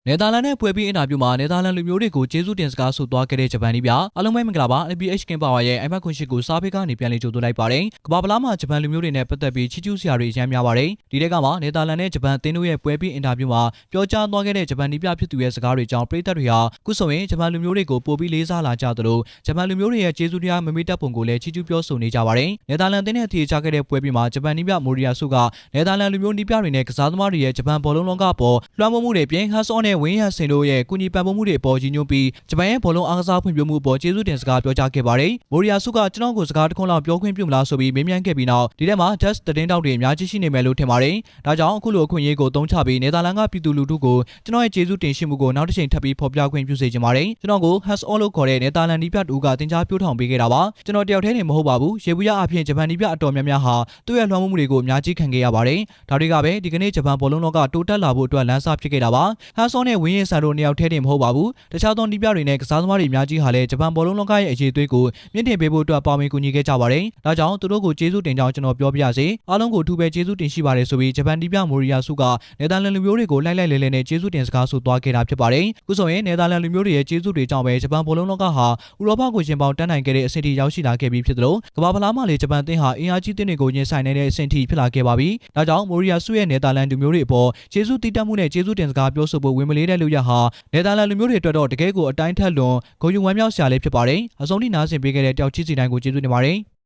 နယ်သာလန်နဲ့ပွဲပြီးအင်တာဗျူးမှာနယ်သာလန်လူမျိုးတွေကိုကျေးဇူးတင်စကားဆိုသွားခဲ့တဲ့ဂျပန်နည်းပြအားလုံးပဲမင်္ဂလာပါ NPH King Power ရဲ့အိမ်မက်ခွန်ရှိကိုစားဖေးကနေပြန်လည်ကြိုဆိုလိုက်ပါတယ်ကမ္ဘာပလားမှာဂျပန်လူမျိုးတွေနဲ့ပတ်သက်ပြီးချီးကျူးစရာတွေအများများပါတယ်ဒီတက်ကမှာနယ်သာလန်နဲ့ဂျပန်အသင်းတို့ရဲ့ပွဲပြီးအင်တာဗျူးမှာပြောကြားသွားခဲ့တဲ့ဂျပန်နည်းပြဖြစ်သူရဲ့စကားတွေကြောင့်ပရိသတ်တွေဟာခုဆိုရင်ဂျပန်လူမျိုးတွေကိုပိုပြီးလေးစားလာကြသလိုဂျပန်လူမျိုးတွေရဲ့ကျေးဇူးတရားမမေ့တတ်ပုံကိုလည်းချီးကျူးပြောဆိုနေကြပါတယ်နယ်သာလန်အသင်းနဲ့ထီချခဲ့တဲ့ပွဲပြီးမှာဂျပန်နည်းပြမိုရီယာဆုကနယ်သာလန်လူမျိုးနည်းပြတွေနဲ့ကစားသမားတွေရဲ့ဂျပန်ဘောလုံးလောကအပေါ်လွှမ်းမိုးမှုတွေပြင်ဟတ်ဆော့နဲ့ဝင်းရစင်တို့ရဲ့ကူညီပံ့ပိုးမှုတွေအပေါ်ရည်ညွှန်းပြီးဂျပန်ရဲ့ဘောလုံးအားကစားဖွံ့ဖြိုးမှုအပေါ်ကျေးဇူးတင်စကားပြောကြားခဲ့ပါတယ်။မိုရီယာဆုကကျွန်တော်ကိုစကားတစ်ခွန်းလောက်ပြောခွင့်ပြုမလားဆိုပြီးမေးမြန်းခဲ့ပြီးနောက်ဒီထဲမှာ Dutch သတင်းတောက်တွေအများကြီးရှိနေမယ်လို့ထင်ပါတယ်။ဒါကြောင့်အခုလိုအခွင့်အရေးကိုသုံးချပြီးနယ်သာလန်ကပြည်သူလူထုကိုကျွန်တော်ရဲ့ကျေးဇူးတင်ရှိမှုကိုနောက်တစ်ချိန်ထပ်ပြီးဖော်ပြခွင့်ပြုစေချင်ပါတယ်။ကျွန်တော်ကို Hands On လို့ခေါ်တဲ့နယ်သာလန်နီးပြတူကတင် जा ပြိုးထောင်ပေးခဲ့တာပါ။ကျွန်တော်တယောက်တည်းနေမဟုတ်ပါဘူး။ရေဘူးရအဖြစ်ဂျပန်နီးပြအတော်များများဟာသူ့ရဲ့လွှမ်းမိုးမှုတွေကိုအများကြီးခံခဲ့ရပါတယ်။ဒါတွေကပဲဒီကနေ့ဂျပန်ဘောလုံးလောကတိုးတက်လာဖို့အတွက်လမ်းစာဖြစ်ခဲ့တာပါ။ Hands On နဲ့ဝင်းရင်ဆန်တို့နှစ်ယောက်တည်းနေမဟုတ်ပါဘူး။တခြားသောနီးပြတွေနဲ့ကစားသမားတွေအများကြီးဟာလည်းဂျပန်ဘောလုံးလောကရဲ့အရေးအသွေးကိုမြင့်တင်ပေးဖို့အတွက်ပါဝင်ကူညီခဲ့ကြပါတယ်။ဒါကြောင့်သူတို့ကိုကျေးဇူးတင်ကြောင်းကျွန်တော်ပြောပြရစေ။အားလုံးကိုအထူးပဲကျေးဇူးတင်ရှိပါတယ်ဆိုပြီးဂျပန်နီးပြမိုရီယာဆုကနယ်သာလန်လူမျိုးတွေကိုလိုက်လိုက်လဲလဲနဲ့ကျေးဇူးတင်စကားဆိုသွားခဲ့တာဖြစ်ပါတယ်။ခုဆိုရင်နယ်သာလန်လူမျိုးတွေရဲ့ကျေးဇူးတွေကြောင့်ပဲဂျပန်ဘောလုံးလောကဟာဥရောပကိုရှင်ပေါင်းတန်းနိုင်ခဲ့တဲ့အဆင့်ထိရောက်ရှိလာခဲ့ပြီးဖြစ်သလိုကမ္ဘာဖလားမှာလည်းဂျပန်အသင်းဟာအင်အားကြီးအသင်းတွေကိုရင်ဆိုင်နေတဲ့အဆင့်ထိဖြစ်လာခဲ့ပါပြီ။ဒါကြောင့်မိုရီယာဆုရဲ့နယ်သာလန်လူမျိုးတွေအပေါ်ကျေးဇူးတည်တတ်မှုနဲ့ကျေးဇူးတင်စကားပြောဆိုဖို့ဝင်မလေးတဲ့လူရဟာနယ်သာလန်လူမျိုးတွေအတွက်တော့တကယ်ကိုအတိုင်းထက်လွန်ဂုဏ်ယူဝမ်းမြောက်စရာလေးဖြစ်ပါတယ်။အဆုံးထိနားဆင်ပေးခဲ့တဲ့တယောက်ချစ်စီတိုင်းကိုကျေးဇူးတင်ပါတယ်။